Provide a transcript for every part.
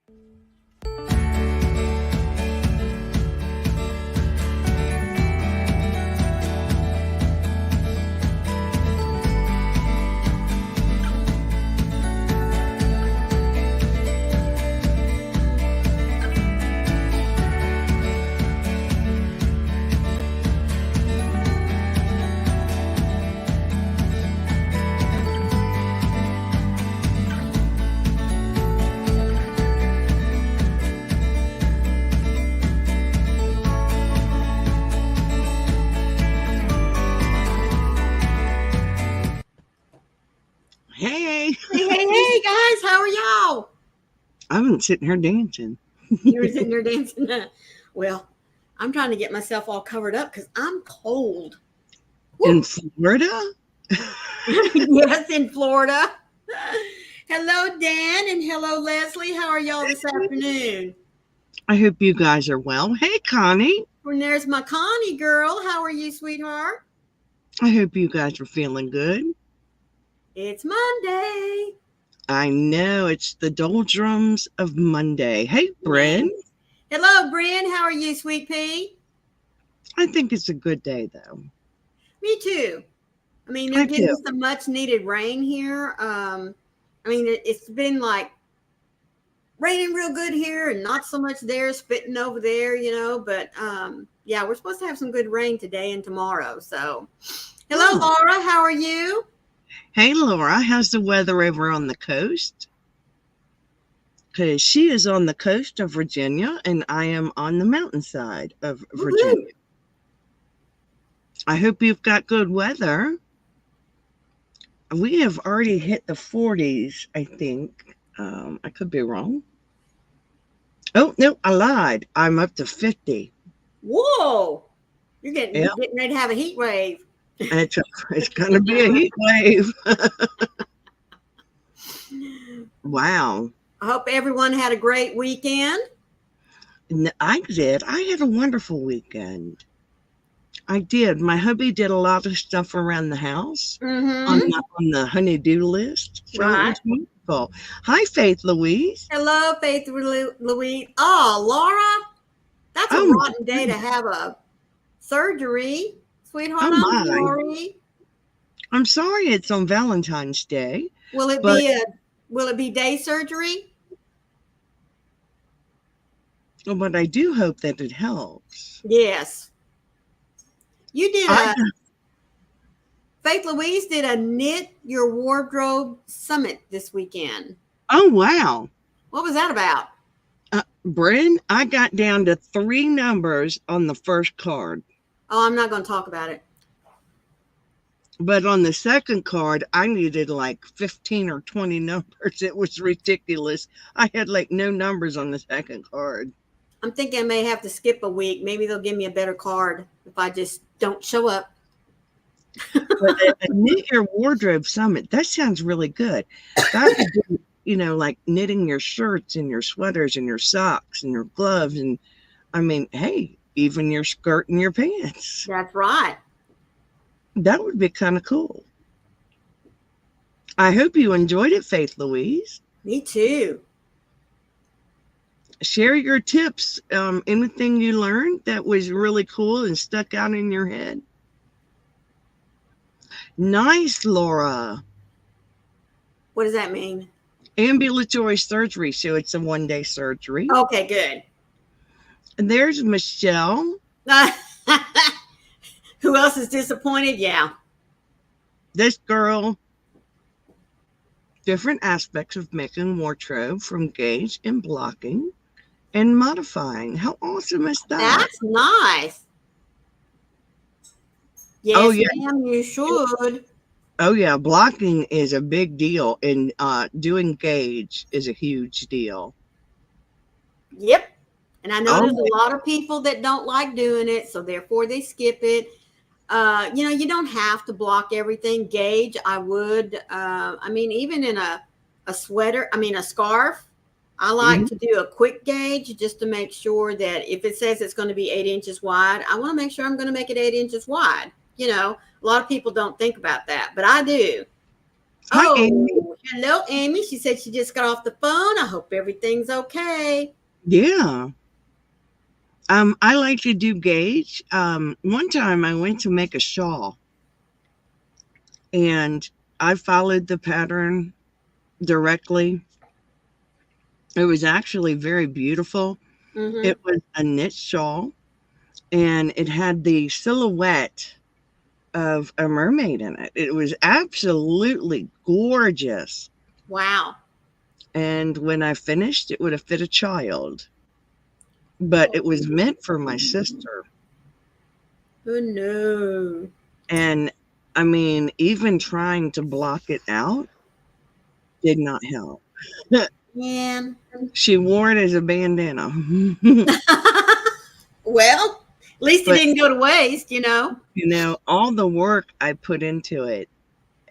Hey guys, how are y'all? I'm sitting here dancing. You were sitting there dancing? Well, I'm trying to get myself all covered up because I'm cold. Woo. In Florida? Yes, in Florida. Hello, Dan, and hello, Leslie. How are y'all this afternoon? I hope you guys are well. Hey, Connie. And there's my Connie girl. How are you, sweetheart? I hope you guys are feeling good. It's Monday. I know. It's the doldrums of Monday. Hey, Bryn. Hello, Bryn. How are you, sweet pea? I think it's a good day, though. Me too. I mean, they're getting some much needed rain here. I mean, it's been like raining real good here and not so much there, spitting over there, you know. But yeah, we're supposed to have some good rain today and tomorrow. So, hello, Laura. How are you? Hey, Laura, how's the weather over on the coast? Because she is on the coast of Virginia, and I am on the mountainside of Virginia. Woo-hoo. I hope you've got good weather. We have already hit the 40s, I think. I could be wrong. Oh, no, I lied. I'm up to 50. Whoa! You're getting ready to have a heat wave. It's going to be a heat wave. Wow. I hope everyone had a great weekend. I did. I had a wonderful weekend. I did. My hubby did a lot of stuff around the house on the honey-do list. So right. It was wonderful. Hi, Faith Louise. Hello, Faith Louise. Oh, Laura, that's a rotten day to have a surgery. Sweetheart, I'm sorry. I'm sorry it's on Valentine's Day. Will it be day surgery? But I do hope that it helps. Yes. You did Faith Louise did a Knit Your Wardrobe Summit this weekend. Oh, wow. What was that about? Bryn, I got down to 3 numbers on the first card. Oh, I'm not going to talk about it. But on the second card, I needed like 15 or 20 numbers. It was ridiculous. I had like no numbers on the second card. I'm thinking I may have to skip a week. Maybe they'll give me a better card if I just don't show up. But a Knit Your Wardrobe Summit, that sounds really good. That would be, you know, like knitting your shirts and your sweaters and your socks and your gloves. And I mean, hey, even your skirt and your pants. That's right. That would be kind of cool. I hope you enjoyed it, Faith Louise. Me too. Share your tips. Anything you learned that was really cool and stuck out in your head? Nice, Laura. What does that mean? Ambulatory surgery. So it's a 1-day surgery. Okay, good. And there's Michelle. Who else is disappointed? Yeah. This girl. Different aspects of making wardrobe from gauge and blocking and modifying. How awesome is that? That's nice. Yes, oh, yeah. Ma'am, you should. Oh, yeah. Blocking is a big deal, and doing gauge is a huge deal. Yep. And I know there's a lot of people that don't like doing it, so therefore they skip it. You know, you don't have to block everything. Gauge, I would. I mean, even in a sweater, I mean, a scarf, I like to do a quick gauge just to make sure that if it says it's going to be 8 inches wide, I want to make sure I'm going to make it 8 inches wide. You know, a lot of people don't think about that, but I do. Hi, Amy. Hello, Amy. She said she just got off the phone. I hope everything's okay. Yeah. I like to do gauge. One time I went to make a shawl and I followed the pattern directly. It was actually very beautiful. Mm-hmm. It was a knit shawl and it had the silhouette of a mermaid in it. It was absolutely gorgeous. Wow. And when I finished, it would have fit a child. But it was meant for my sister. Oh, no. And I mean, even trying to block it out did not help. Man. She wore it as a bandana. Well, at least it didn't go to waste, You know, all the work I put into it,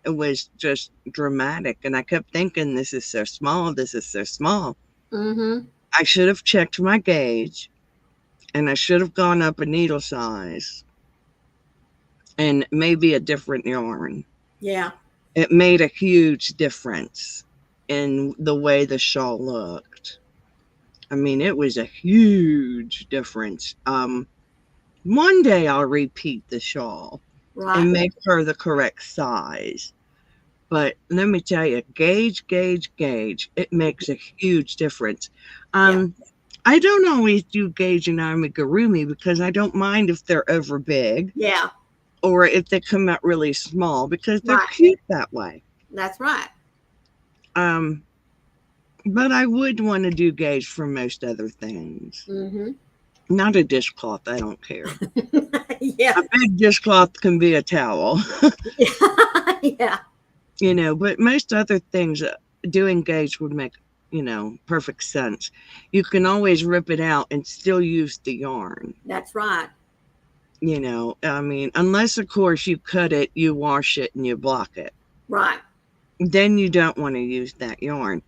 it was just dramatic. And I kept thinking, this is so small. This is so small. Mm-hmm. I should have checked my gauge and I should have gone up a needle size and maybe a different yarn. Yeah. It made a huge difference in the way the shawl looked. I mean, it was a huge difference. One day I'll repeat the shawl and make her the correct size. But let me tell you, gauge, it makes a huge difference. I don't always do gauge and amigurumi because I don't mind if they're over big. Yeah. Or if they come out really small because they're cute that way. That's right. But I would want to do gauge for most other things. Mm-hmm. Not a dishcloth, I don't care. Yeah. A big dishcloth can be a towel. Yeah. But most other things, doing gauge would make, perfect sense. You can always rip it out and still use the yarn. That's right. I mean, unless, of course, you cut it, you wash it, and you block it. Right. Then you don't want to use that yarn.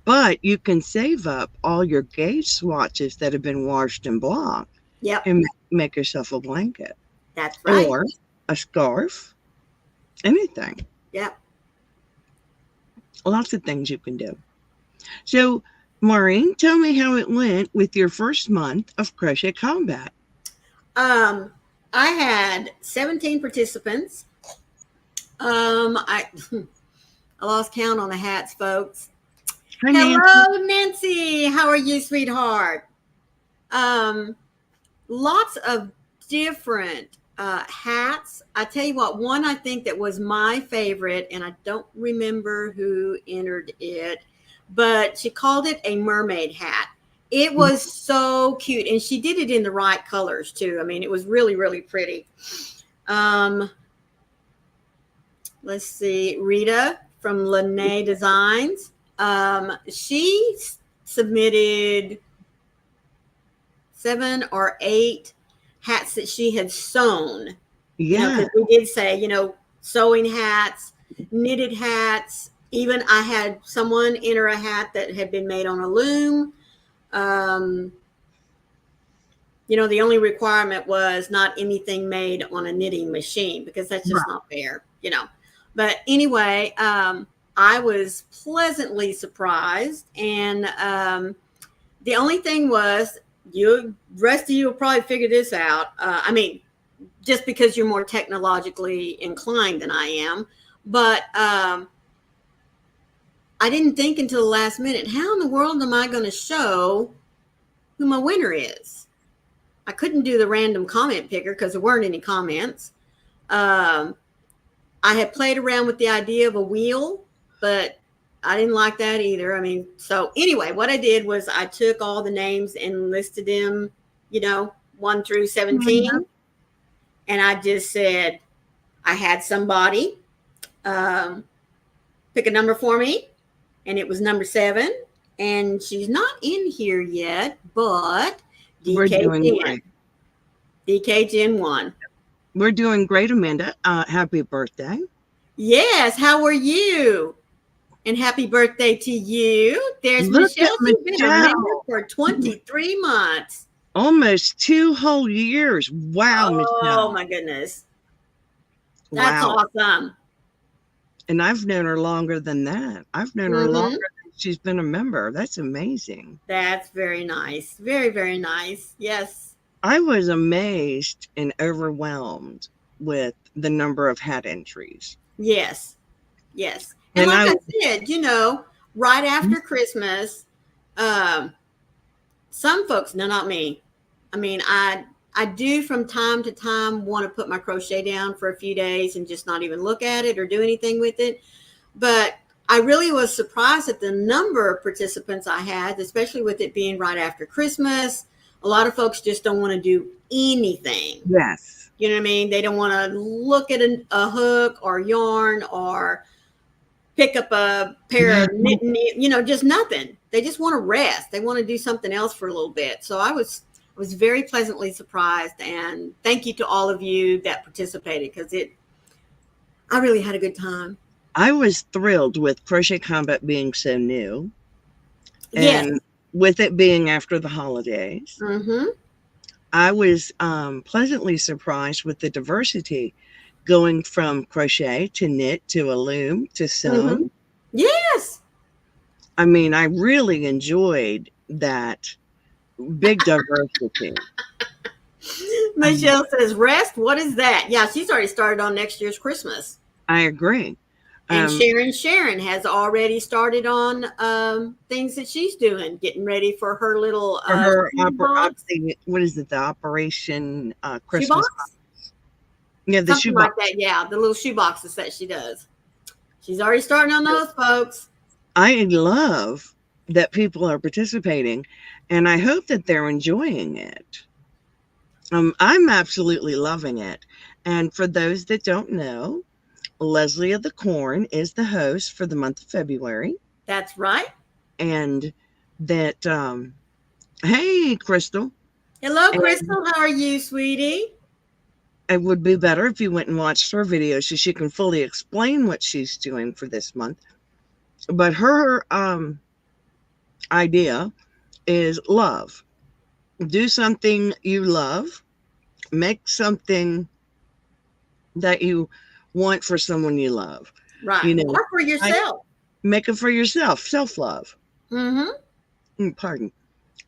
But you can save up all your gauge swatches that have been washed and blocked. Yep. And make yourself a blanket. That's right. Or a scarf. Anything. Yep. Lots of things you can do. So, Maureen, tell me how it went with your first month of Crochet Combat. I had 17 participants. I lost count on the hats, folks. Hi, Hello, Nancy. How are you, sweetheart? Lots of different hats. I tell you what, one I think that was my favorite, and I don't remember who entered it, but she called it a mermaid hat. It was so cute, and she did it in the right colors too. I mean, it was really, really pretty. Let's see, Rita from Lene Designs. She submitted 7 or 8 hats that she had sewn. Yeah. Because we did say, sewing hats, knitted hats. Even I had someone enter a hat that had been made on a loom. The only requirement was not anything made on a knitting machine because that's just not fair, But anyway, I was pleasantly surprised. And the only thing was, rest of you will probably figure this out. I mean, just because you're more technologically inclined than I am. But I didn't think until the last minute, how in the world am I going to show who my winner is? I couldn't do the random comment picker because there weren't any comments. I had played around with the idea of a wheel, but I didn't like that either. I mean, so anyway, what I did was I took all the names and listed them, 1 through 17. Mm-hmm. And I just said, I had somebody pick a number for me. And it was number 7. And she's not in here yet, but DK Gen 1. We're doing great, Amanda. Happy birthday. Yes. How are you? And happy birthday to you. There's Michelle. You've been a member for 23 months. Almost 2 whole years. Wow, Michelle. Oh, my goodness. That's awesome. And I've known her longer than that. I've known her longer than she's been a member. That's amazing. That's very nice. Very, very nice. Yes. I was amazed and overwhelmed with the number of hat entries. Yes. Yes. And like I said, you know, right after Christmas, some folks, no, not me. I mean, I do from time to time want to put my crochet down for a few days and just not even look at it or do anything with it. But I really was surprised at the number of participants I had, especially with it being right after Christmas. A lot of folks just don't want to do anything. Yes. You know what I mean? They don't want to look at a hook or yarn or pick up a pair of knitting, you know, just nothing. They just want to rest. They want to do something else for a little bit. So I was very pleasantly surprised, and thank you to all of you that participated, because I really had a good time. I was thrilled with Crochet Combat being so new. Yes. And with it being after the holidays. I was pleasantly surprised with the diversity, going from crochet to knit to a loom to sew. Yes. I mean, I really enjoyed that big diversity. Michelle says, rest? What is that? Yeah, she's already started on next year's Christmas. I agree. And Sharon has already started on things that she's doing, getting ready for her little what is it? The Operation Christmas box? Yeah, the something like that. Yeah, the little shoe boxes that she does. She's already starting on those, folks. I love that people are participating, and I hope that they're enjoying it. I'm absolutely loving it. And for those that don't know, Leslie of the Corn is the host for the month of February. That's right. And that, hey, Crystal. Hello, Crystal. How are you, sweetie? It would be better if you went and watched her video so she can fully explain what she's doing for this month. But her idea is love. Do something you love. Make something that you want for someone you love. Right. You know, or for yourself. Make it for yourself. Self-love. Pardon.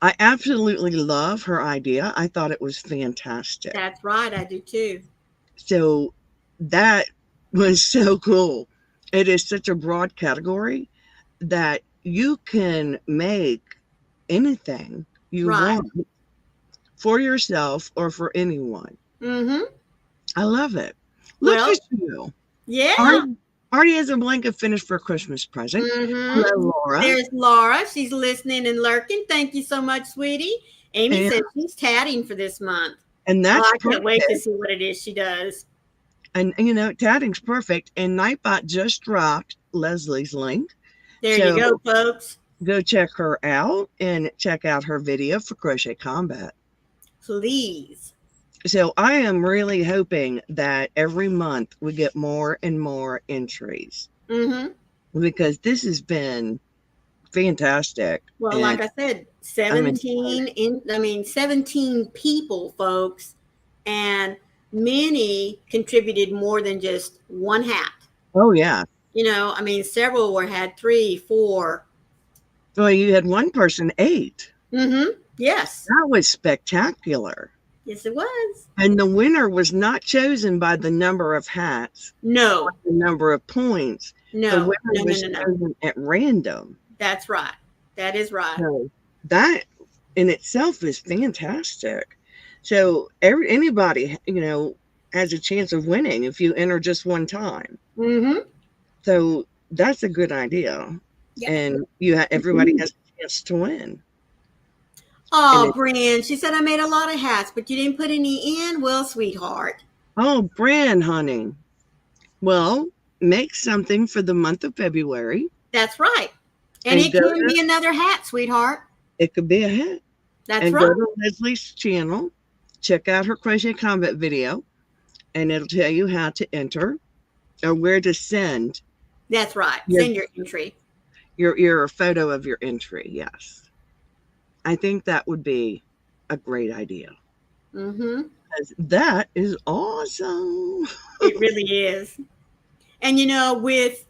I absolutely love her idea. I thought it was fantastic. That's right. I do too. So that was so cool. It is such a broad category that you can make anything you want for yourself or for anyone. I love it. Look at you. Yeah. Already has a blanket finished for a Christmas present. Hello, Laura. There's Laura. She's listening and lurking. Thank you so much, sweetie. Amy says she's tatting for this month. And that's I can't wait to see what it is she does. And, you know, tatting's perfect. And Nightbot just dropped Leslie's link. There you go, folks. Go check her out and check out her video for Crochet Combat. Please. So I am really hoping that every month we get more and more entries. Because this has been fantastic. Well, like I said, 17 people, folks, and many contributed more than just one hat. Oh yeah. You know, I mean, several had 3, 4. Well, you had one person 8. Yes. That was spectacular. Yes, it was. And the winner was not chosen by the number of hats. No. The number of points. No. The winner was chosen at random. That's right. That is right. So that in itself is fantastic. So anybody, you know, has a chance of winning if you enter just one time. So that's a good idea. Yep. And everybody has a chance to win. Oh, Bran, she said, I made a lot of hats, but you didn't put any in? Well, sweetheart. Oh, Bran, honey. Well, make something for the month of February. That's right. And it can be another hat, sweetheart. It could be a hat. That's right. Go to Leslie's channel, check out her Crochet Combat video, and it'll tell you how to enter or where to send. That's right. Send your entry. Your photo of your entry, yes. I think that would be a great idea. That is awesome. It really is. And, you know, with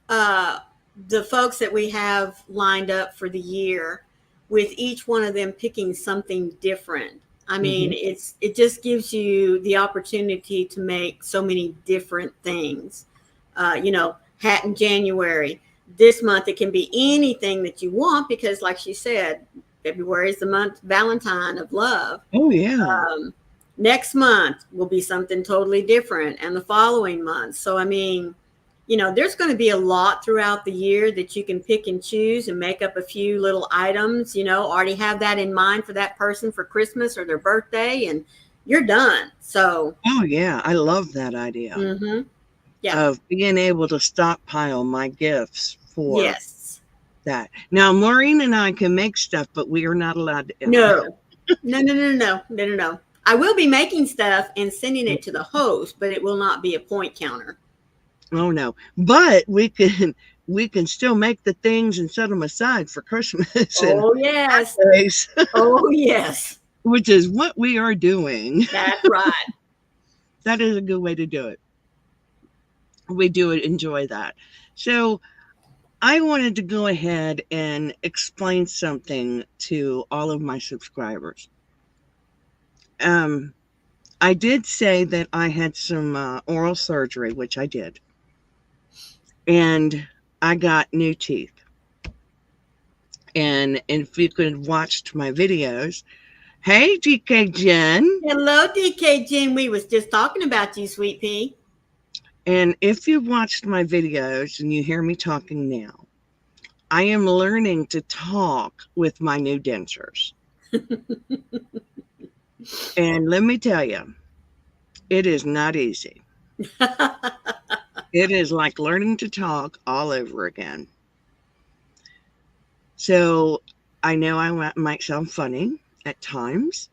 the folks that we have lined up for the year, with each one of them picking something different. I mean, it just gives you the opportunity to make so many different things. Hat in January. This month it can be anything that you want because, like she said, February is the month Valentine of love. Oh yeah. Next month will be something totally different, and the following month. So I mean, there's going to be a lot throughout the year that you can pick and choose and make up a few little items, already have that in mind for that person for Christmas or their birthday, and you're done. So, oh yeah, I love that idea. Yeah. Of being able to stockpile my gifts for Yes. that. Now, Maureen and I can make stuff, but we are not allowed to. No. I will be making stuff and sending it to the host, but it will not be a point counter. Oh no, but we can still make the things and set them aside for Christmas. Oh yes. Oh yes. Which is what we are doing. That's right. That is a good way to do it. We do enjoy that. So I wanted to go ahead and explain something to all of my subscribers. I did say that I had some oral surgery, which I did. And I got new teeth. And if you could have watched my videos, hey, DK Jen. Hello, DK Jen. We was just talking about you, sweet pea. And if you've watched my videos and you hear me talking now, I am learning to talk with my new dentures. And let me tell you, it is not easy. It is like learning to talk all over again. So I know I might sound funny at times,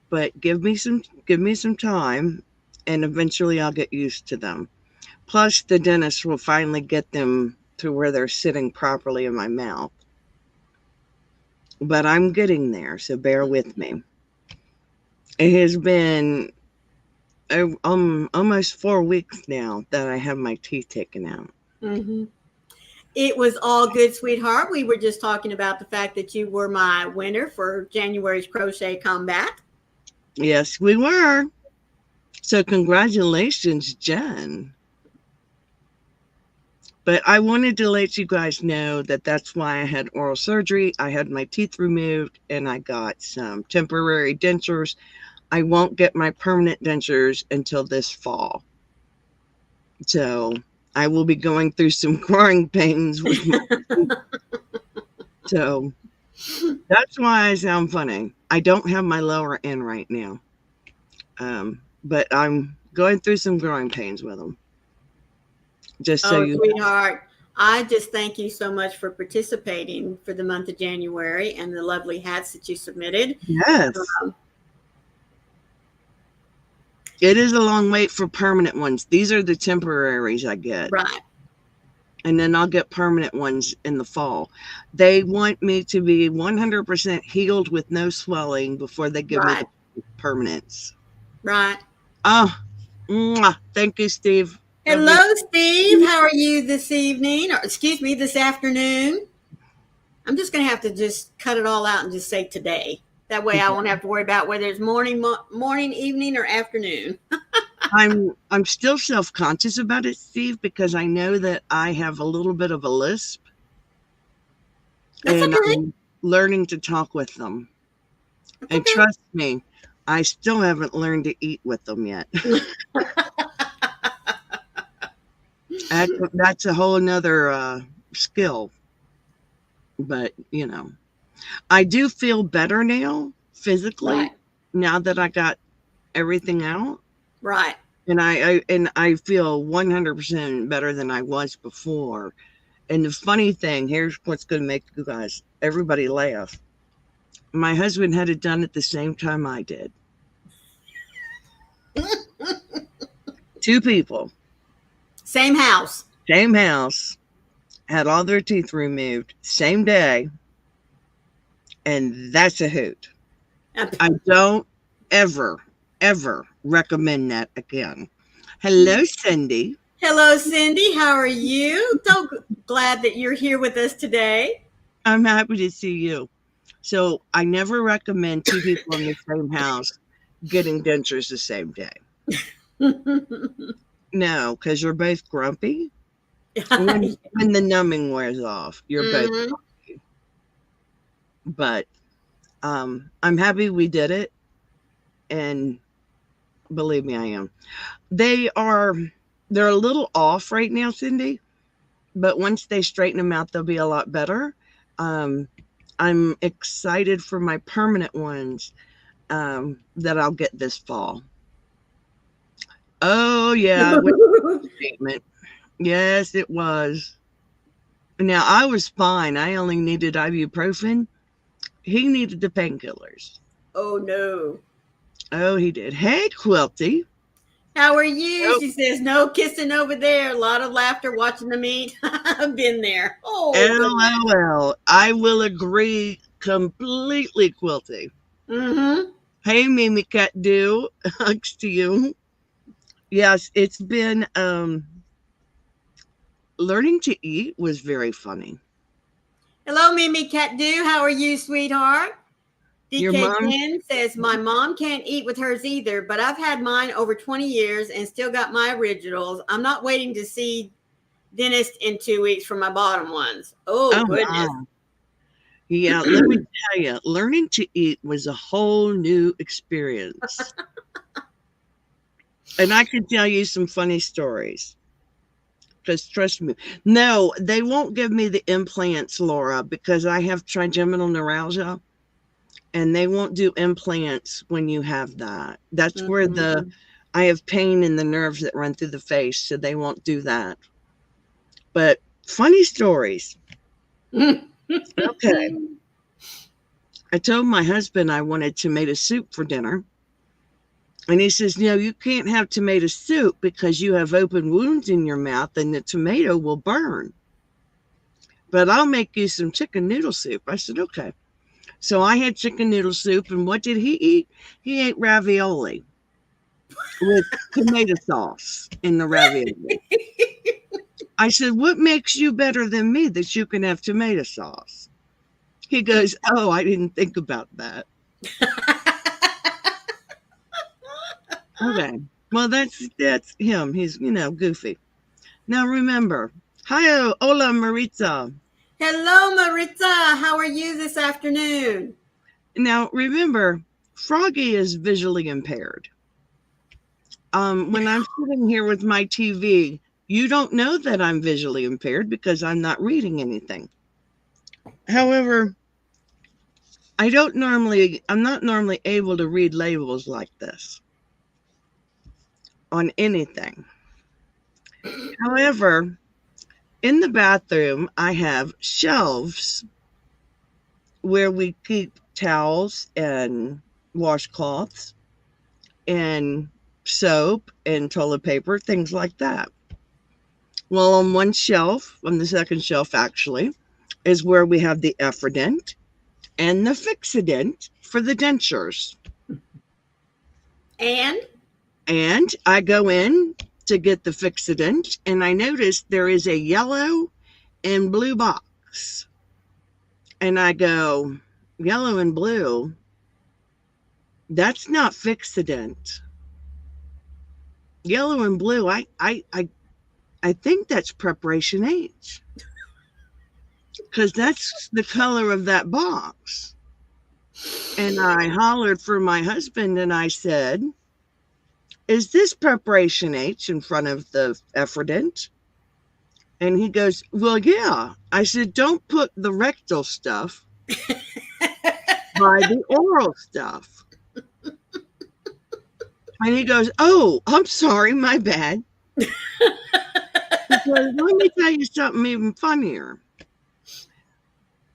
but give me some time and eventually I'll get used to them. Plus the dentist will finally get them to where they're sitting properly in my mouth. But I'm getting there, so bear with me. It has been almost 4 weeks now that I have my teeth taken out. It was all good, sweetheart. We were just talking about the fact that you were my winner for January's crochet combat. Yes, we were. So congratulations, Jen. But I wanted to let you guys know that that's why I had oral surgery. I had my teeth removed and I got some temporary dentures. I won't get my permanent dentures until this fall. So I will be going through some growing pains with my So that's why I sound funny. I don't have my lower end right now. But I'm going through some growing pains with them. Just so you sweetheart, I just thank you so much for participating for the month of January and the lovely hats that you submitted. Yes. It is a long wait for permanent ones. These are the temporaries I get. Right. And then I'll get permanent ones in the fall. They want me to be 100% healed with no swelling before they give me the permanents. Right. Oh, thank you, Steve. Hello, Steve. How are you this evening? Or excuse me, this afternoon? I'm just going to have to just cut it all out and just say today. That way I won't have to worry about whether it's morning, evening, or afternoon. I'm still self-conscious about it, Steve, because I know that I have a little bit of a lisp. That's and okay. I'm learning to talk with them. That's and okay. Trust me, I still haven't learned to eat with them yet. That's a whole nother skill. But, I do feel better now physically, now that I got everything out. Right. And I feel 100% better than I was before. And the funny thing, here's what's going to make you guys, everybody laugh. My husband had it done at the same time I did. 2 people. Same house. Had all their teeth removed. Same day. And that's a hoot. I don't ever recommend that again. Hello, Cindy. Hello, Cindy. How are you? So glad that you're here with us today. I'm happy to see you. So I never recommend two people in the same house getting dentures the same day. No, because you're both grumpy. When the numbing wears off, you're both grumpy. But I'm happy we did it. And believe me, I am. They're a little off right now, Cindy. But once they straighten them out, they'll be a lot better. I'm excited for my permanent ones that I'll get this fall. Oh, yeah. Statement. Yes, it was. Now, I was fine. I only needed ibuprofen. He needed the painkillers. Oh, no. Oh, he did. Hey, Quilty. How are you? Nope. She says, no kissing over there. A lot of laughter watching them eat. I've been there. Oh, LOL. I will agree completely, Quilty. Mm-hmm. Hey, Me KatDoo, hugs to you. Yes, it's been learning to eat was very funny. Hello, Me KatDoo. How are you, sweetheart? Your mom DK10 says, my mom can't eat with hers either, but I've had mine over 20 years and still got my originals. I'm not waiting to see dentist in 2 weeks for my bottom ones. Oh goodness. Wow. Yeah, let me tell you, learning to eat was a whole new experience. And I can tell you some funny stories. Because trust me, no, they won't give me the implants, Laura, because I have trigeminal neuralgia. And they won't do implants when you have that. That's where I have pain in the nerves that run through the face, so they won't do that. But funny stories. Okay. I told my husband I wanted tomato soup for dinner. And he says, no, you can't have tomato soup because you have open wounds in your mouth and the tomato will burn. But I'll make you some chicken noodle soup. I said, okay. So I had chicken noodle soup, and what did he eat? He ate ravioli with tomato sauce in the ravioli. I said, what makes you better than me that you can have tomato sauce? He goes, oh, I didn't think about that. Okay. Well, that's him. He's, goofy. Now remember, hi, hola, Maritza. Hello, Maritza. How are you this afternoon? Now, remember, Froggy is visually impaired. When I'm sitting here with my TV, you don't know that I'm visually impaired because I'm not reading anything. However, I'm not normally able to read labels like this on anything. However, in the bathroom, I have shelves where we keep towels and washcloths and soap and toilet paper, things like that. Well, on one shelf, on the second shelf actually, is where we have the Effrodent and the Fixodent for the dentures. And I go in to get the Fixodent, and I noticed there is a yellow and blue box. And I go, yellow and blue? That's not Fixodent. Yellow and blue, I think that's Preparation H. Because that's the color of that box. And I hollered for my husband and I said, is this Preparation H in front of the Effrodent? And he goes, well, yeah. I said, don't put the rectal stuff by the oral stuff. And he goes, oh, I'm sorry, my bad. Because let me tell you something even funnier.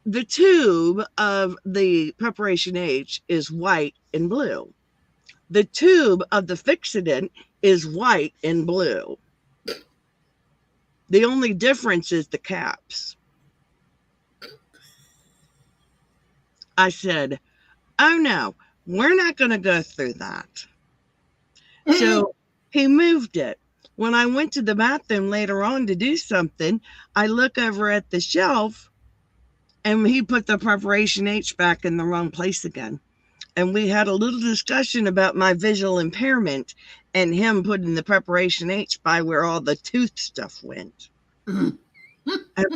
The tube of the Preparation H is white and blue. The tube of the Fixodent is white and blue. The only difference is the caps. I said, oh no, we're not going to go through that. So he moved it. when I went to the bathroom later on to do something, I look over at the shelf and he put the preparation H back in the wrong place again. And we had a little discussion about my visual impairment and him putting the preparation H by where all the tooth stuff went. Have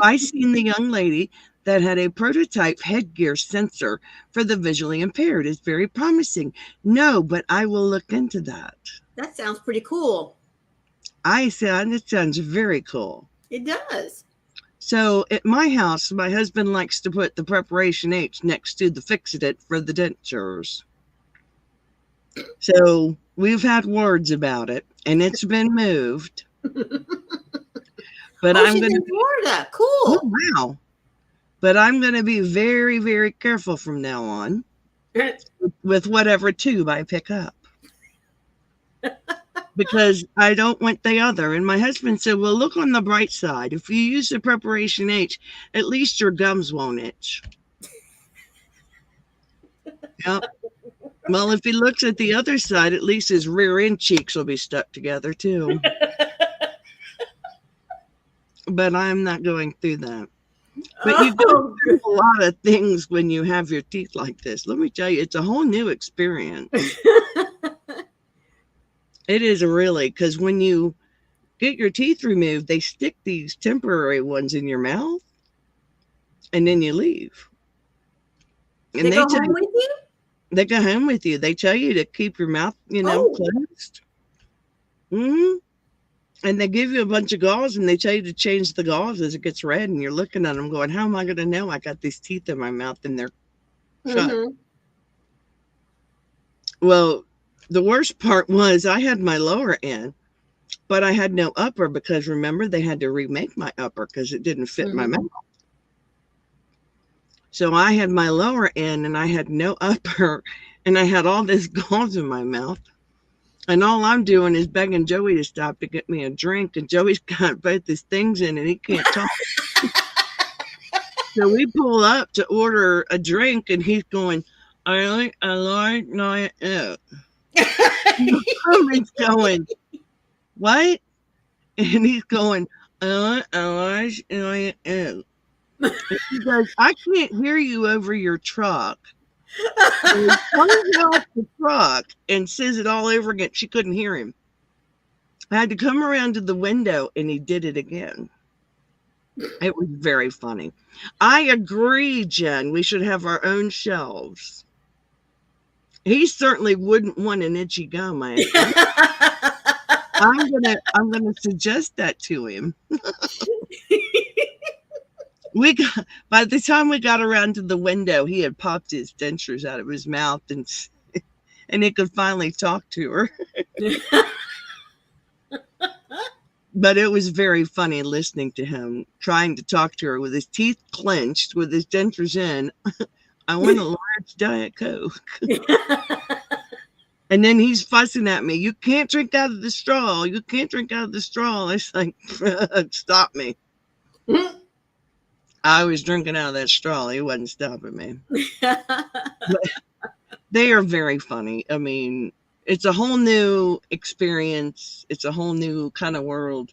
I seen the young lady that had a prototype headgear sensor for the visually impaired? It's very promising. No, but I will look into that. That sounds pretty cool. I said, it sounds very cool. It does. So at my house, my husband likes to put the preparation H next to the Fix-It for the dentures. So we've had words about it, and it's been moved. But I'm going to Florida. Cool. Oh, wow. But I'm going to be very, very careful from now on with whatever tube I pick up. Because I don't want the other. And my husband said, well, look on the bright side. If you use the preparation H, at least your gums won't itch. Yep. Well, if he looks at the other side, at least his rear end cheeks will be stuck together too. But I'm not going through that. But you go through a lot of things when you have your teeth like this. Let me tell you, it's a whole new experience. It is really, because when you get your teeth removed, they stick these temporary ones in your mouth, and then you leave. And they go home with you? They go home with you. They tell you to keep your mouth, closed. Mm-hmm. And they give you a bunch of gauze, and they tell you to change the gauze as it gets red, and you're looking at them going, how am I going to know I got these teeth in my mouth and they're shut? Well, the worst part was I had my lower end, but I had no upper because, remember, they had to remake my upper because it didn't fit my mouth. So I had my lower end and I had no upper, and I had all this gauze in my mouth. And all I'm doing is begging Joey to stop to get me a drink. And Joey's got both his things in and he can't talk. So we pull up to order a drink and he's going, I like my Ã He's going, what? And he's going, I like my Ã He goes, I can't hear you over your truck. And he comes off the truck and says it all over again. She couldn't hear him. I had to come around to the window and he did it again. It was very funny. I agree, Jen. We should have our own shelves. He certainly wouldn't want an itchy gum. I'm gonna suggest that to him. By the time we got around to the window, he had popped his dentures out of his mouth and he could finally talk to her. But it was very funny listening to him trying to talk to her with his teeth clenched, with his dentures in. I want a large Diet Coke. And then he's fussing at me. You can't drink out of the straw. You can't drink out of the straw. It's like, stop me. I was drinking out of that straw. He wasn't stopping me. But they are very funny. I mean, it's a whole new experience. It's a whole new kind of world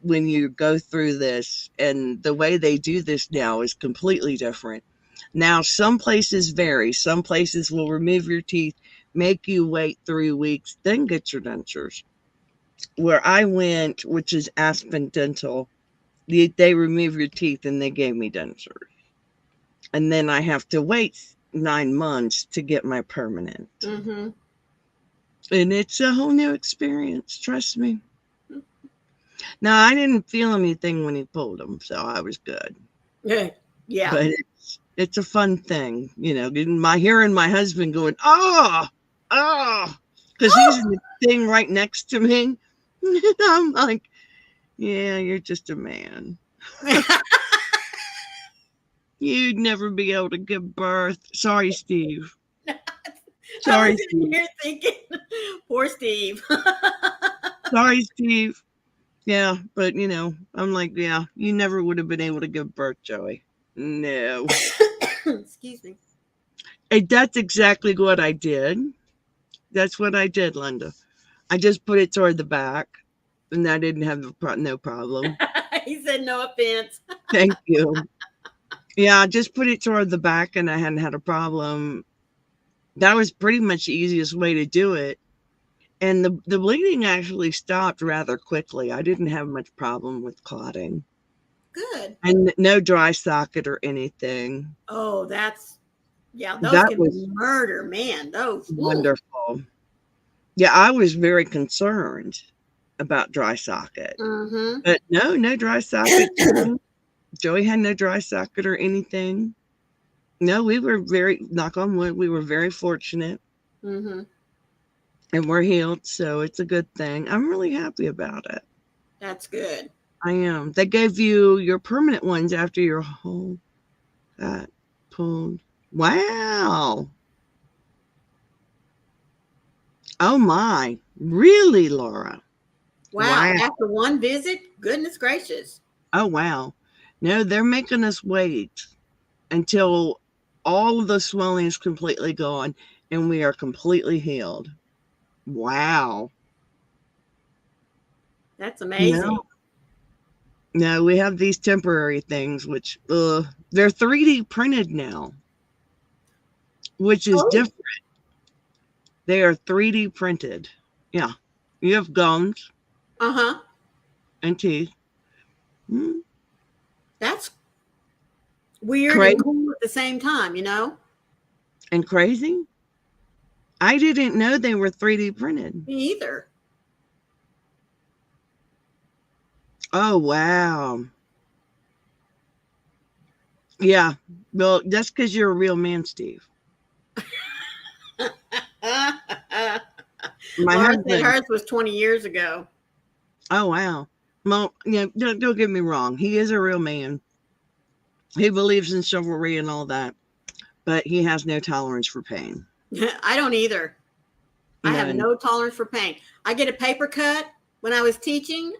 when you go through this. And the way they do this now is completely different. Now, some places vary. Some places will remove your teeth, make you wait 3 weeks, then get your dentures. Where I went, which is Aspen Dental, they remove your teeth and they gave me dentures. And then I have to wait 9 months to get my permanent. And it's a whole new experience, trust me. Now, I didn't feel anything when he pulled them, so I was good. Yeah. But it's a fun thing, hearing my husband going, oh, because he's in the thing right next to me. I'm like, yeah, you're just a man. You'd never be able to give birth. Sorry, Steve. Sorry, Steve. You're thinking, poor Steve. Sorry, Steve. Yeah, but I'm like, yeah, you never would have been able to give birth, Joey. No. Excuse me. That's exactly what I did. That's what I did, Linda. I just put it toward the back. and I didn't have no problem. He said, no offense. Thank you. Yeah, I just put it toward the back and I hadn't had a problem. That was pretty much the easiest way to do it. And the bleeding actually stopped rather quickly. I didn't have much problem with clotting. Good. And no dry socket or anything. Oh, those That can was murder, man. Those. wonderful. Yeah, I was very concerned about dry socket. Mm-hmm. But no dry socket. Joey had no dry socket or anything. No, we were knock on wood, we were very fortunate. Mm-hmm. And we're healed, so it's a good thing. I'm really happy about it. That's good. I am. They gave you your permanent ones after your whole got pulled. Wow. Oh my. Really, Laura? Wow. After one visit? Goodness gracious. Oh, wow. No, they're making us wait until all of the swelling is completely gone and we are completely healed. Wow. That's amazing. No, we have these temporary things, which they're 3D printed now, which is different. They are 3D printed. Yeah. You have gums. Uh-huh. And teeth. That's weird and cool at the same time, you know? And crazy? I didn't know they were 3D printed. Me either. Oh, wow. Yeah. Well, that's because you're a real man, Steve. My husband, hers was 20 years ago. Oh, wow. Well, yeah, don't get me wrong. He is a real man. He believes in chivalry and all that, but he has no tolerance for pain. I don't either. I have no tolerance for pain. I get a paper cut when I was teaching.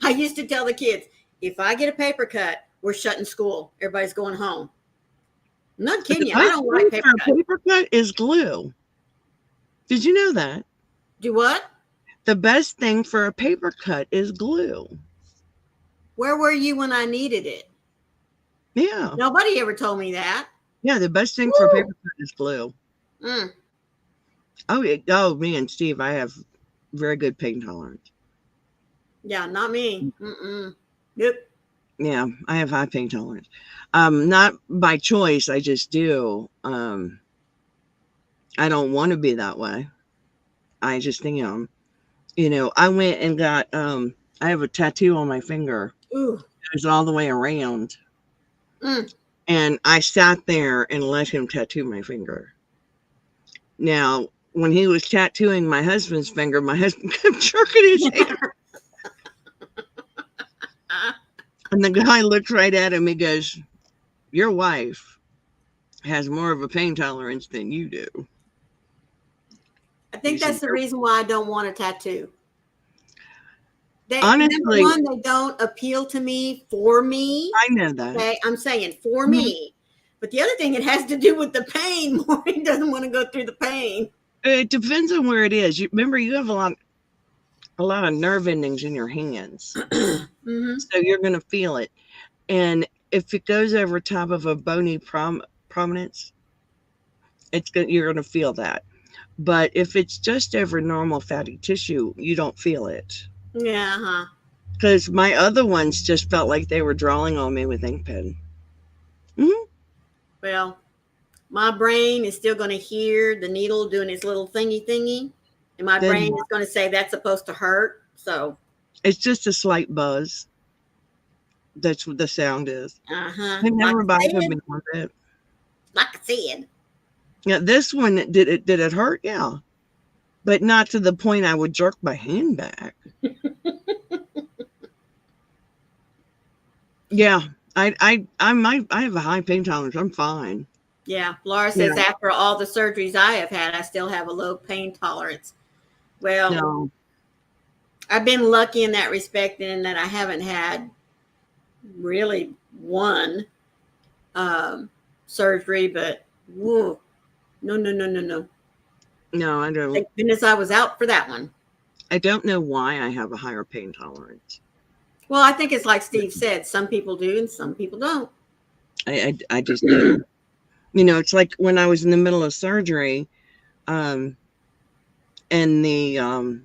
I used to tell the kids, if I get a paper cut, we're shutting school. Everybody's going home. I'm not kidding you. I don't like paper cut. Paper cut is glue. Did you know that? Do what? The best thing for a paper cut is glue. Where were you when I needed it? Yeah. Nobody ever told me that. Yeah, the best thing for a paper cut is glue. Mm. Oh, me and Steve, I have very good pain tolerance. Yeah, not me. Mm-mm. Yep. Yeah, I have high pain tolerance. Not by choice, I just do. I don't want to be that way. I just think, I went and got, I have a tattoo on my finger. Ooh. It was all the way around. Mm. And I sat there and let him tattoo my finger. Now, when he was tattooing my husband's finger, my husband kept jerking his head. And the guy looked right at him. He goes, your wife has more of a pain tolerance than you do. I think that's the reason why I don't want a tattoo. Honestly, number one, they don't appeal to me for me. I know that. Okay, I'm saying for me. But the other thing, it has to do with the pain more. He doesn't want to go through the pain. It depends on where it is. Remember, you have a lot of nerve endings in your hands. Mm-hmm. So you're going to feel it. And if it goes over top of a bony prominence, you're going to feel that. But if it's just over normal fatty tissue, you don't feel it. Yeah, huh? Because my other ones just felt like they were drawing on me with ink pen. Mm-hmm. Well, my brain is still going to hear the needle doing its little thingy, and my brain is going to say that's supposed to hurt. So it's just a slight buzz. That's what the sound is. Uh-huh. It never bothered me with it. Like I said. Yeah, this one did it hurt? Yeah, but not to the point I would jerk my hand back. Yeah, I have a high pain tolerance. I'm fine. Yeah, Laura says after all the surgeries I have had, I still have a low pain tolerance. Well, I've been lucky in that respect, in that I haven't had really one surgery, but whoa, no. No, I don't. Thank goodness I was out for that one. I don't know why I have a higher pain tolerance. Well, I think it's like Steve said, some people do and some people don't. I just do. You know, it's like when I was in the middle of surgery, and but the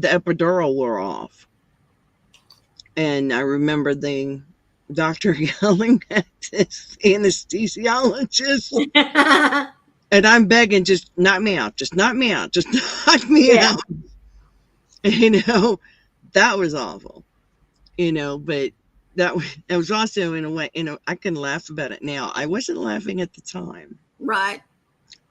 epidural wore off. And I remember the doctor yelling at this anesthesiologist. And I'm begging, just knock me out, just knock me out, just knock me out. You know, that was awful. You know, but that was also, in a way, you know, I can laugh about it now. I wasn't laughing at the time. Right.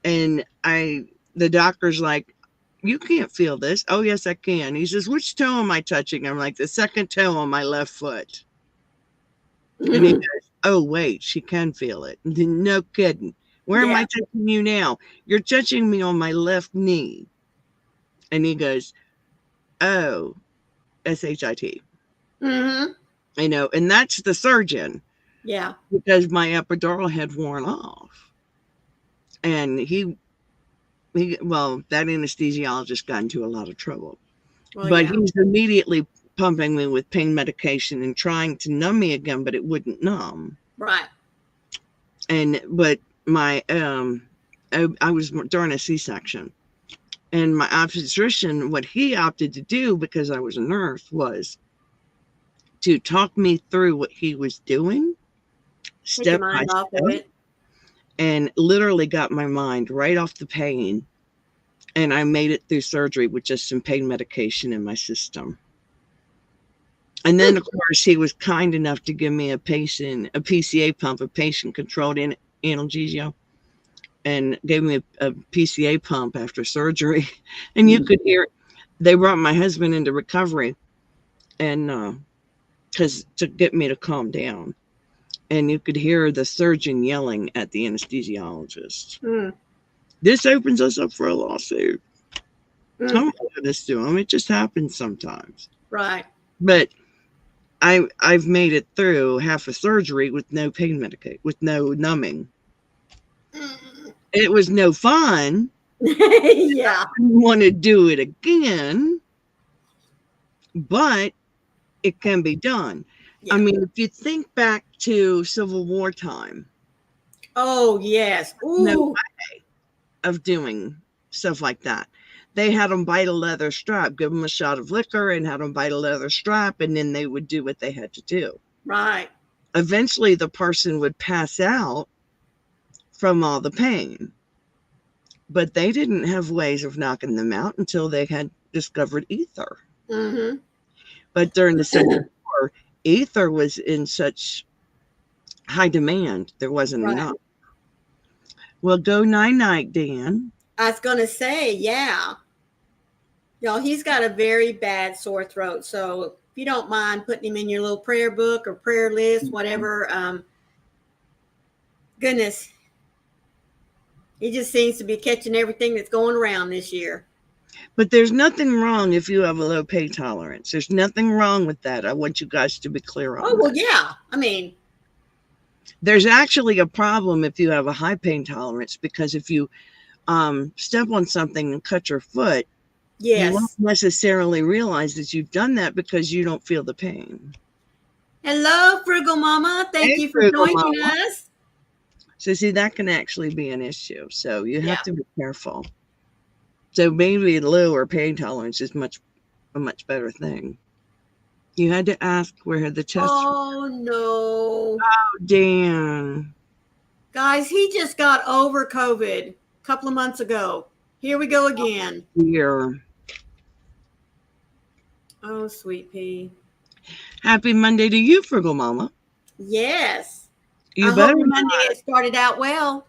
And the doctor's like, you can't feel this. Oh, yes, I can. He says, which toe am I touching? I'm like, the second toe on my left foot. And he goes, oh, wait, she can feel it. No kidding. Where am I touching you now? You're touching me on my left knee. And he goes, oh, S-H-I-T. You know, and that's the surgeon. Yeah. Because my epidural had worn off. And well, that anesthesiologist got into a lot of trouble. Well, but he was immediately pumping me with pain medication and trying to numb me again, but it wouldn't numb. Right. But my I was during a C-section, and my obstetrician, what he opted to do, because I was a nurse, was to talk me through what he was doing step by step, and literally got my mind right off the pain. And I made it through surgery with just some pain medication in my system. And then, of course, he was kind enough to give me a PCA pump, a patient-controlled analgesia, and gave me a PCA pump after surgery. And you could hear, they brought my husband into recovery, and to get me to calm down. And you could hear the surgeon yelling at the anesthesiologist. This opens us up for a lawsuit. I'm going to do this to him. It just happens sometimes. Right. But I've made it through half a surgery with no pain medication, with no numbing. It was no fun. Yeah. I didn't want to do it again, but it can be done. Yeah. I mean, if you think back to Civil War time. Oh, yes. Ooh. No way of doing stuff like that. They had them bite a leather strap, give them a shot of liquor, and had them bite a leather strap, and then they would do what they had to do. Right. Eventually, the person would pass out from all the pain. But they didn't have ways of knocking them out until they had discovered ether. But during the Civil War, ether was in such high demand, there wasn't enough. Well, go night-night, Dan. I was going to say, yeah. Y'all, he's got a very bad sore throat. So if you don't mind putting him in your little prayer book or prayer list, whatever, goodness, he just seems to be catching everything that's going around this year. But there's nothing wrong if you have a low pain tolerance. There's nothing wrong with that. I want you guys to be clear on that. Oh, well, yeah. I mean, there's actually a problem if you have a high pain tolerance, because if you step on something and cut your foot, you won't necessarily realize that you've done that because you don't feel the pain. Hello, Frugal Mama. Thank you for joining us. So see, that can actually be an issue. So you have to be careful. So maybe lower pain tolerance is a much better thing. You had to ask where the test. Oh, no. Oh, Dan. Guys, he just got over COVID a couple of months ago. Here we go again. Here. Oh, sweet pea. Happy Monday to you, Frugal Mama. Yes. I hope Monday it started out well.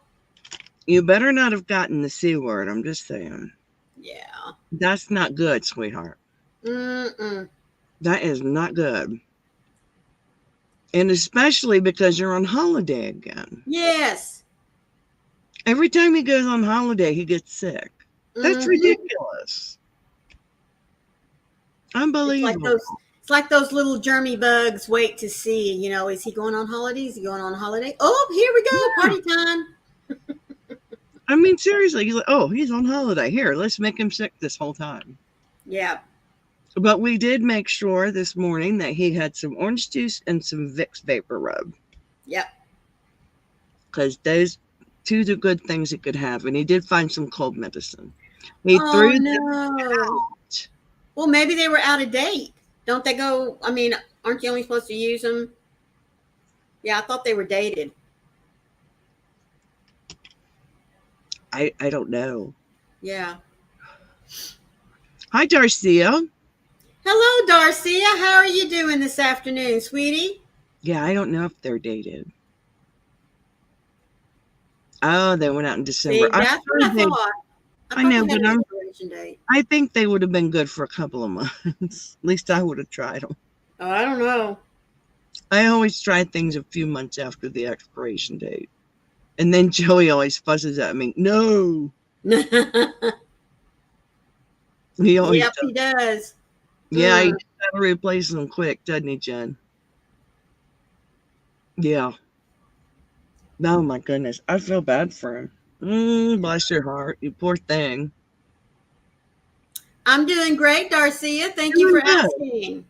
You better not have gotten the C word. I'm just saying. Yeah. That's not good, sweetheart. That is not good. And especially because you're on holiday again. Yes. Every time he goes on holiday, he gets sick. That's ridiculous. Unbelievable. It's like those little germy bugs wait to see, you know, is he going on holiday? Is he going on holiday? Oh, here we go. Party time. I mean, seriously, he's like, oh, he's on holiday. Here, let's make him sick this whole time. Yeah. But we did make sure this morning that he had some orange juice and some Vicks Vapor Rub. Yep. Because those two are good things he could have. And he did find some cold medicine. He Oh, threw them no. out. Well, maybe they were out of date. Don't they go? I mean, aren't you only supposed to use them? Yeah, I thought they were dated. I don't know. Yeah. Hi, Darcia. Hello, Darcia. How are you doing this afternoon, sweetie? Yeah, I don't know if they're dated. Oh, they went out in December. See, that's what I thought. I know, but I I think they would have been good for a couple of months. At least I would have tried them. Oh, I don't know. I always try things a few months after the expiration date. And then Joey always fusses at me. No. He always Yep, he does. Yeah, he got to replace them quick, doesn't he, Jen? Yeah. Oh, my goodness. I feel bad for him. Bless your heart. You poor thing. I'm doing great, Darcia. Thank you for asking.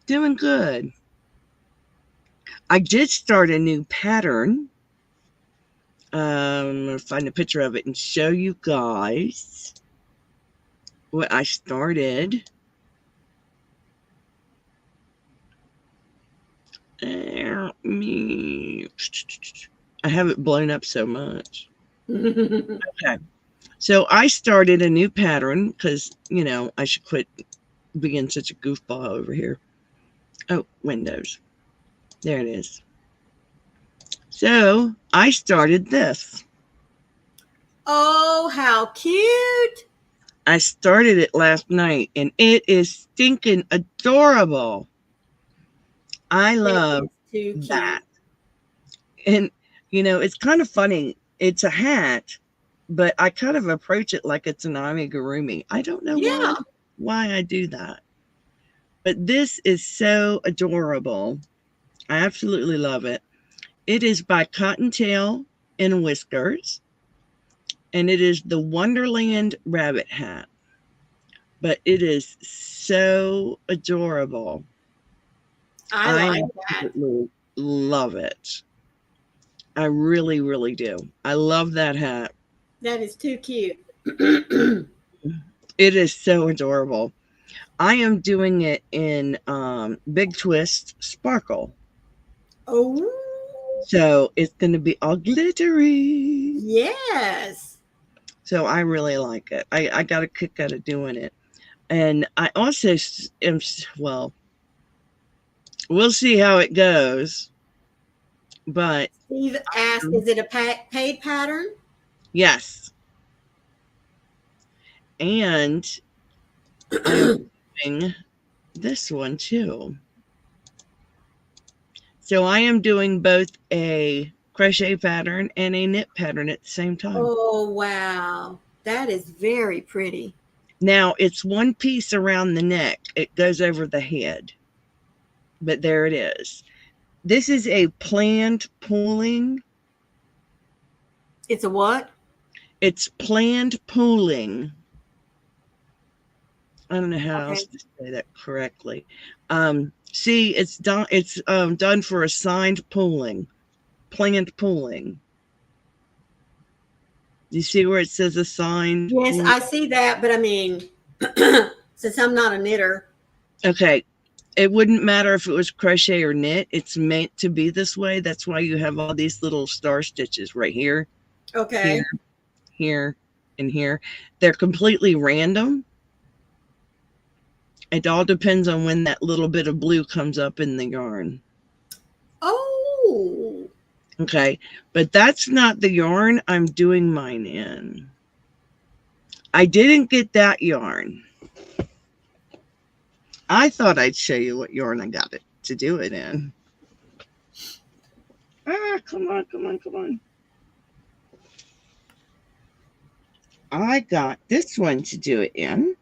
Doing good. I did start a new pattern. I'm going to find a picture of it and show you guys what I started. I have it blown up so much. Okay. So I started a new pattern because, you know, I should quit being such a goofball over here. Oh, windows. There it is. So I started this. Oh, how cute. I started it last night and it is stinking adorable. I love that. And, you know, it's kind of funny. It's a hat, but I kind of approach it like it's an amigurumi. I don't know why I do that. But this is so adorable. I absolutely love it. It is by Cottontail and Whiskers. And it is the Wonderland rabbit hat. But it is so adorable. I like that. Love it. I really, really do. I love that hat. That is too cute. It is so adorable. I am doing it in Big Twist Sparkle. Oh. So it's going to be all glittery. Yes. So I really like it. I got a kick out of doing it. And I also am, well, we'll see how it goes. But Steve asked, is it a paid pattern? Yes. And I'm doing this one too. So I am doing both a crochet pattern and a knit pattern at the same time. Oh, wow. That is very pretty. Now it's one piece around the neck. It goes over the head. But there it is. This is a planned pooling. It's a what? It's planned pooling. I don't know how else to say that correctly. See, it's done. It's done for assigned pooling, planned pooling. You see where it says assigned? Yes, I see that, but I mean, since I'm not a knitter. Okay. It wouldn't matter if it was crochet or knit. It's meant to be this way. That's why you have all these little star stitches right here. Okay. Here, and here. They're completely random. It all depends on when that little bit of blue comes up in the yarn. Oh. Okay. But that's not the yarn I'm doing mine in. I didn't get that yarn. I thought I'd show you what yarn I got it to do it in. Come on. I got this one to do it in.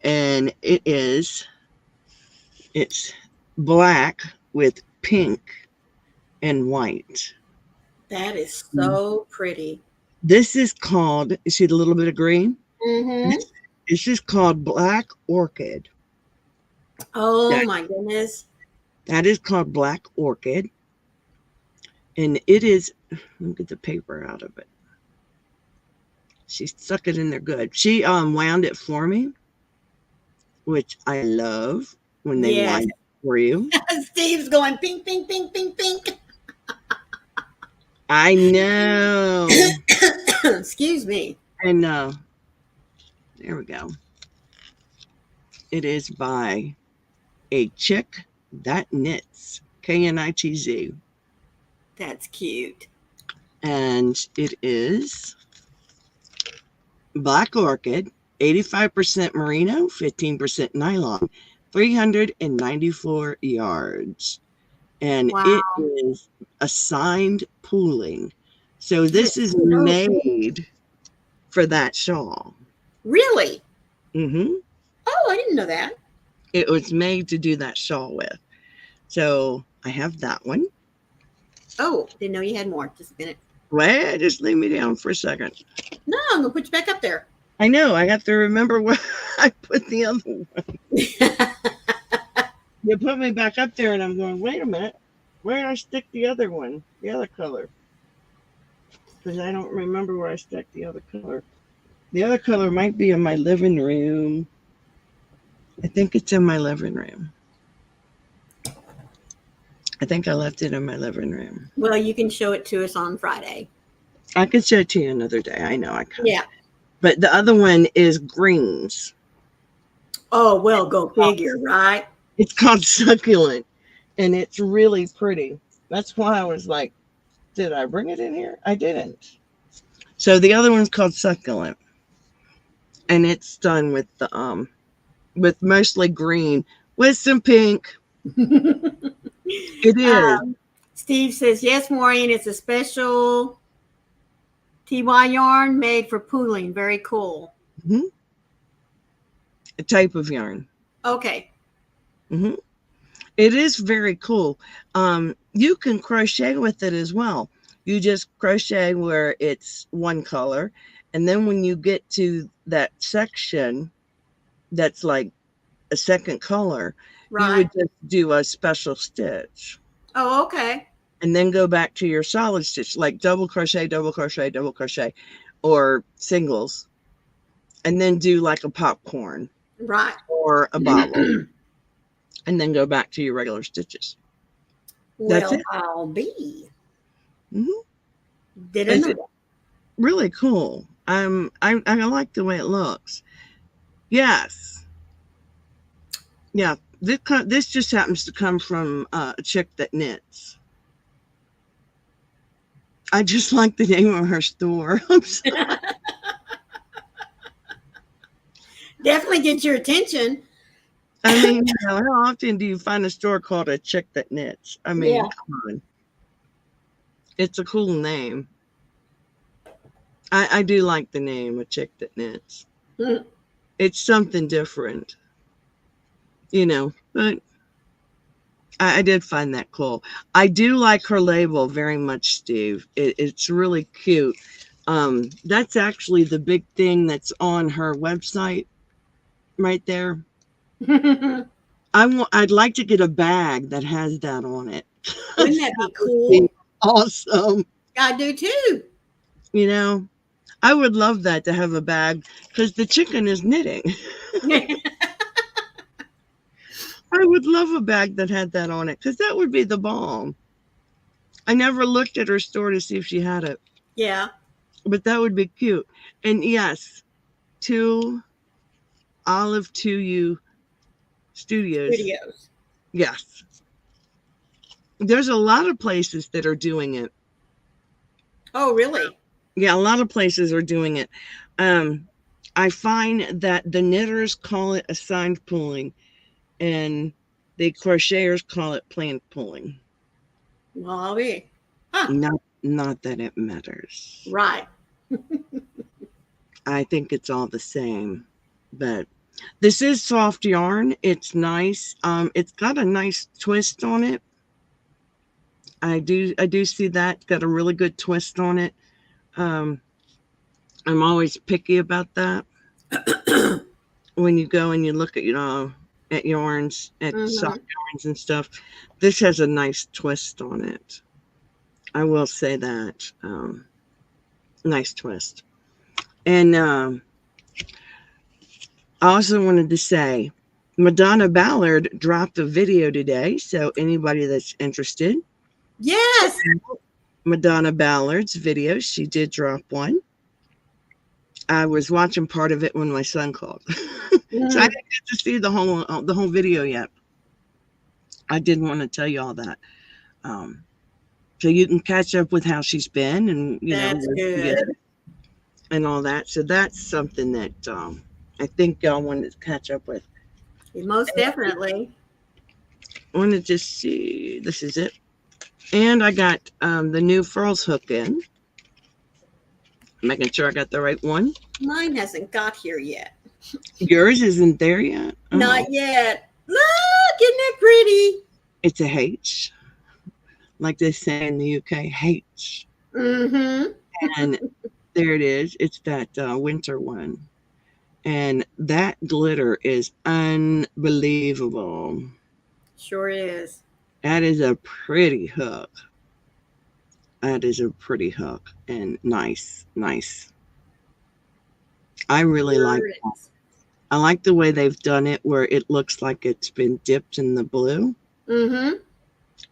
And it's black with pink and white. That is so pretty. This is called, you see the little bit of green? Mm-hmm. This is called Black Orchid. Oh my goodness. That is called Black Orchid. And it is, let me get the paper out of it. She stuck it in there good. She wound it for me, which I love when they wind it for you. Steve's going pink, pink, pink, pink, pink. I know. Excuse me. And there we go. It is by a chick that knits, KNITZ. That's cute. And it is Black Orchid, 85% merino, 15% nylon, 394 yards. And it is assigned pooling. So this is made for that shawl. Really? Mm-hmm. Oh, I didn't know that. It was made to do that shawl with. So I have that one. Oh, didn't know you had more. Just a minute. Wait, just leave me down for a second. No, I'm going to put you back up there. I know. I have to remember where I put the other one. You put me back up there, and I'm going, wait a minute. Where did I stick the other one? The other color. Because I don't remember where I stuck the other color. The other color might be in my living room. I think it's in my living room. I think I left it in my living room. Well, you can show it to us on Friday. I could show it to you another day. I know I can. Yeah. But the other one is greens. Oh, well, go figure, right? It's called Succulent, and it's really pretty. That's why I was like, did I bring it in here? I didn't. So the other one's called Succulent, and it's done with the with mostly green with some pink. It is. Steve says, yes, Maureen, it's a special TY yarn made for pooling. Very cool. Mm-hmm. A type of yarn. Okay. Mm-hmm. It is very cool. You can crochet with it as well. You just crochet where it's one color. And then when you get to that section that's like a second color, you would just do a special stitch. Oh, okay. And then go back to your solid stitch, like double crochet, double crochet, double crochet, or singles. And then do like a popcorn. Right. Or a bobble. And then go back to your regular stitches. That's Well, it. I'll be. Mm-hmm. Didn't know that. Really cool. I like the way it looks. Yes. Yeah. This just happens to come from a chick that knits. I just like the name of her store. I'm sorry. Definitely get your attention. I mean, how often do you find a store called A Chick That Knits? I mean, come on. It's a cool name. I do like the name, A Chick That Knits. Mm. It's something different, you know, but I did find that cool. I do like her label very much, Steve. It's really cute. That's actually the big thing that's on her website right there. I'd like to get a bag that has that on it. Wouldn't that be cool? Awesome. I do too. You know, I would love that to have a bag because the chicken is knitting. I would love a bag that had that on it because that would be the bomb. I never looked at her store to see if she had it. Yeah. But that would be cute. And yes, to Olive to You Studios. Yes. There's a lot of places that are doing it. Oh, really? Yeah, a lot of places are doing it. I find that the knitters call it assigned pulling and the crocheters call it planned pulling. Well, I'll be. Huh. Not that it matters. Right. I think it's all the same. But this is soft yarn. It's nice. It's got a nice twist on it. I do see that. It's got a really good twist on it. I'm always picky about that. when you go and you look at, at yarns, at soft yarns and stuff, this has a nice twist on it. I will say that. Nice twist. And I also wanted to say, Madonna Ballard dropped a video today. So anybody that's interested. Yes. Madonna Ballard's video. She did drop one. I was watching part of it when my son called. So I didn't get to see the whole video yet. I did want to tell you all that. So you can catch up with how she's been and, that's good. And all that. So that's something that I think y'all wanted to catch up with. Most definitely. I want to just see. This is it. And I got the new Furls hook in. Making sure I got the right one. Mine hasn't got here yet. Yours isn't there yet? Oh. Not yet. Look, isn't it pretty? It's a H. Like they say in the UK, H. And there it is. It's that winter one. And that glitter is unbelievable. Sure is. That is a pretty hook. That is a pretty hook and nice. I really like that. I like the way they've done it where it looks like it's been dipped in the blue.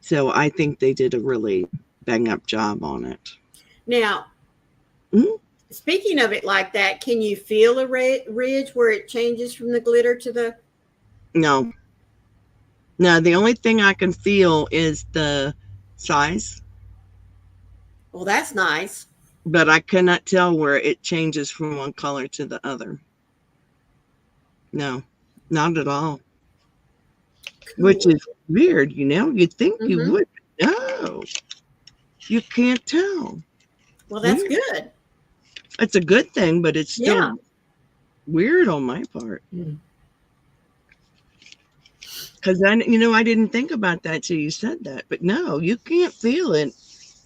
So I think they did a really bang up job on it. Now, speaking of it like that, can you feel a ridge where it changes from the glitter to the... No, the only thing I can feel is the size. Well, that's nice. But I cannot tell where it changes from one color to the other. No, not at all. Cool. Which is weird, You'd think you would. No, you can't tell. Well, that's good. It's a good thing, but it's still weird on my part. Because I didn't think about that till you said that. But no, you can't feel it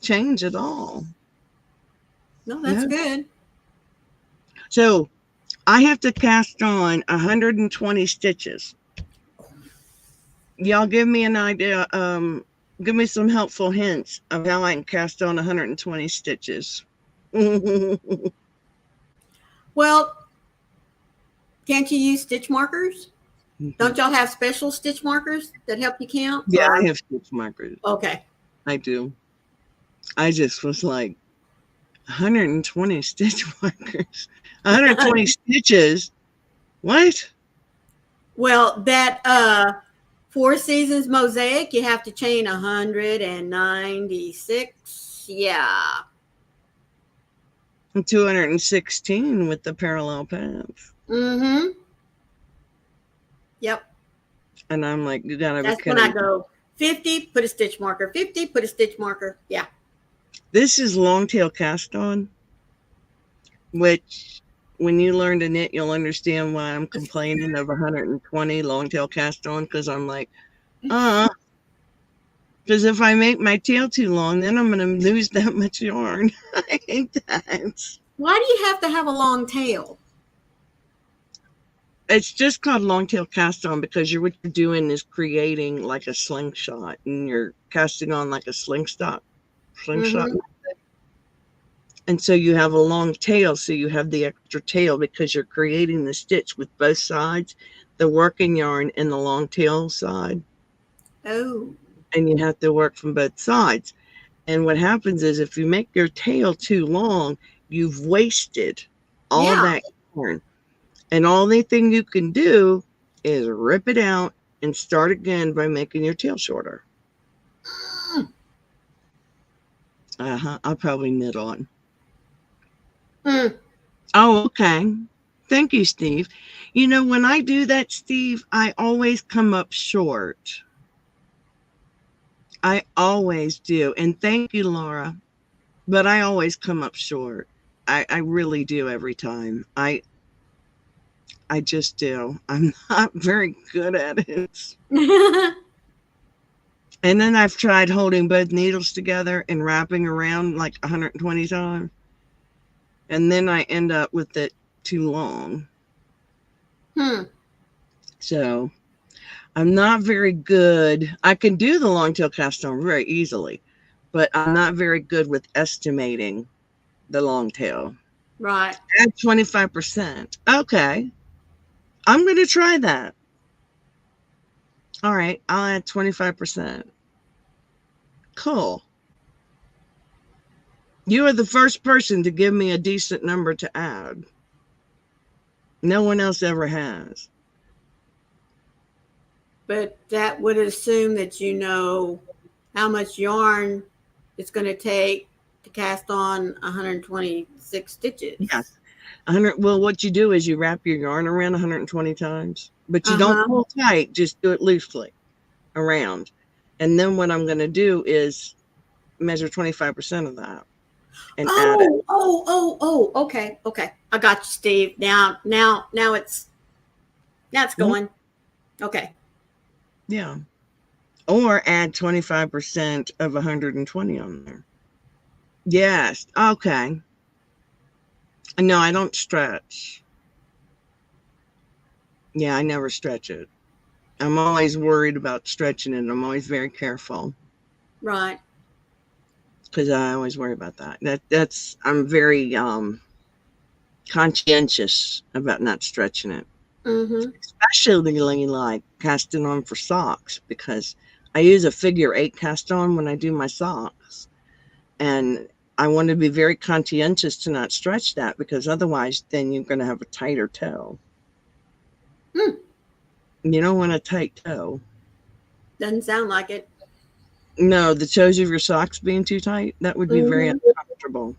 change at all. No, that's good. So I have to cast on 120 stitches. Y'all give me an idea. Give me some helpful hints of how I can cast on 120 stitches. Well, can't you use stitch markers? Don't y'all have special stitch markers that help you count? Yeah, I have stitch markers. Okay. I do. I just was like, 120 stitch markers. 120 stitches? What? Well, that Four Seasons mosaic, you have to chain 196. Yeah. And 216 with the parallel paths. Yep. And I'm like, you gotta be kidding. That's when I go 50, put a stitch marker, 50, put a stitch marker. Yeah. This is long tail cast on, which when you learn to knit, you'll understand why I'm complaining of 120 long tail cast on, because I'm like, because if I make my tail too long, then I'm going to lose that much yarn. I hate that. Why do you have to have a long tail? It's just called long tail cast on because what you're doing is creating like a slingshot, and you're casting on like a slingshot. And so you have a long tail, so you have the extra tail because you're creating the stitch with both sides, the working yarn and the long tail side. Oh. And you have to work from both sides. And what happens is if you make your tail too long, you've wasted all that yarn. And all the thing you can do is rip it out and start again by making your tail shorter. I'll probably knit on. Oh, okay. Thank you, Steve. When I do that, Steve, I always come up short. I always do. And thank you, Laura. But I always come up short. I really do every time. I just do. I'm not very good at it. And then I've tried holding both needles together and wrapping around like 120 times. And then I end up with it too long. So I'm not very good. I can do the long tail cast on very easily, but I'm not very good with estimating the long tail. Right. Add 25%. Okay. I'm going to try that. All right. I'll add 25%. Cool. You are the first person to give me a decent number to add. No one else ever has. But that would assume that you know how much yarn it's going to take to cast on 126 stitches. Yes. 100. Well, what you do is you wrap your yarn around 120 times, but you don't pull tight. Just do it loosely around. And then what I'm going to do is measure 25% of that and add it. Okay. I got you, Steve. Now it's going. Okay. Yeah. Or add 25% of 120 on there. Yes. Okay. No, I don't stretch. Yeah, I never stretch it. I'm always worried about stretching it. I'm always very careful. Right. Because I always worry about that. I'm very conscientious about not stretching it. Especially like casting on for socks, because I use a figure-8 cast on when I do my socks. And I want to be very conscientious to not stretch that, because otherwise then you're going to have a tighter toe. You don't want a tight toe. Doesn't sound like it. No, the toes of your socks being too tight, that would be very uncomfortable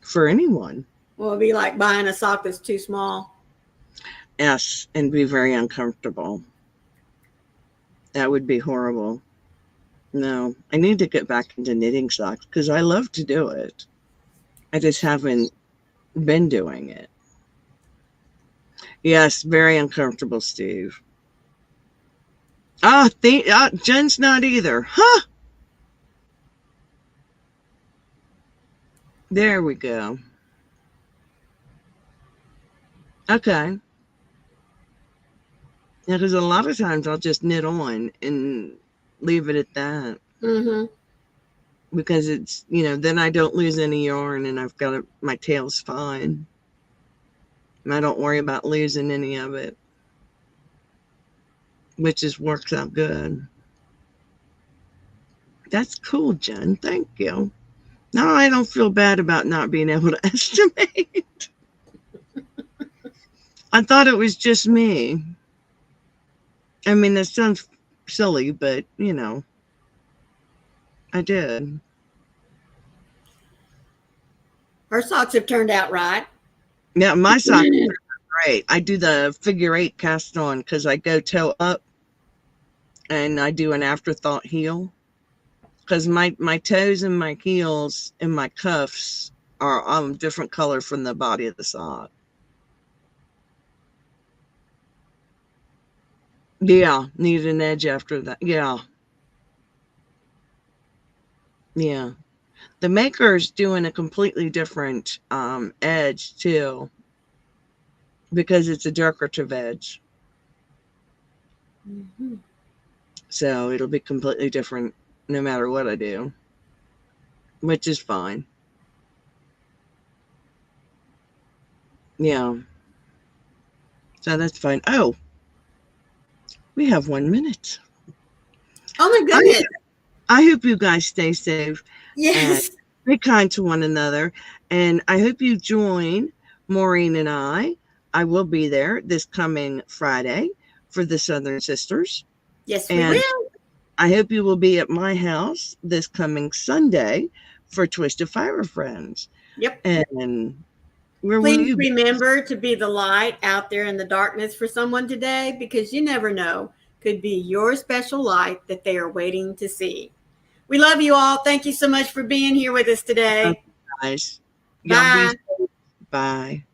for anyone. Well, it'd be like buying a sock that's too small. Yes, and be very uncomfortable. That would be horrible. No, I need to get back into knitting socks because I love to do it. I just haven't been doing it. Yes, very uncomfortable, Steve. Jen's not either. Huh? There we go. Okay. Yeah, because a lot of times I'll just knit on and leave it at that. Because it's, then I don't lose any yarn and I've got my tail's fine. And I don't worry about losing any of it, which just works out good. That's cool, Jen. Thank you. Now I don't feel bad about not being able to estimate. I thought it was just me. I mean, that sounds silly, but, I did. Her socks have turned out right. Yeah, my socks are great. I do the figure-8 cast on because I go toe up and I do an afterthought heel. Because my toes and my heels and my cuffs are different color from the body of the sock. Yeah, need an edge after that. Yeah. Yeah. The maker's doing a completely different edge too, because it's a decorative edge. So it'll be completely different no matter what I do, which is fine. Yeah. So that's fine. Oh, we have 1 minute. Oh my goodness. I hope you guys stay safe. Yes. And be kind to one another. And I hope you join Maureen and I. I will be there this coming Friday for the Southern Sisters. Yes, we will. I hope you will be at my house this coming Sunday for Twisted Fire Friends. Yep. And where please will you remember to be the light out there in the darkness for someone today, because you never know. Could be your special light that they are waiting to see. We love you all. Thank you so much for being here with us today. Guys. Bye. Bye.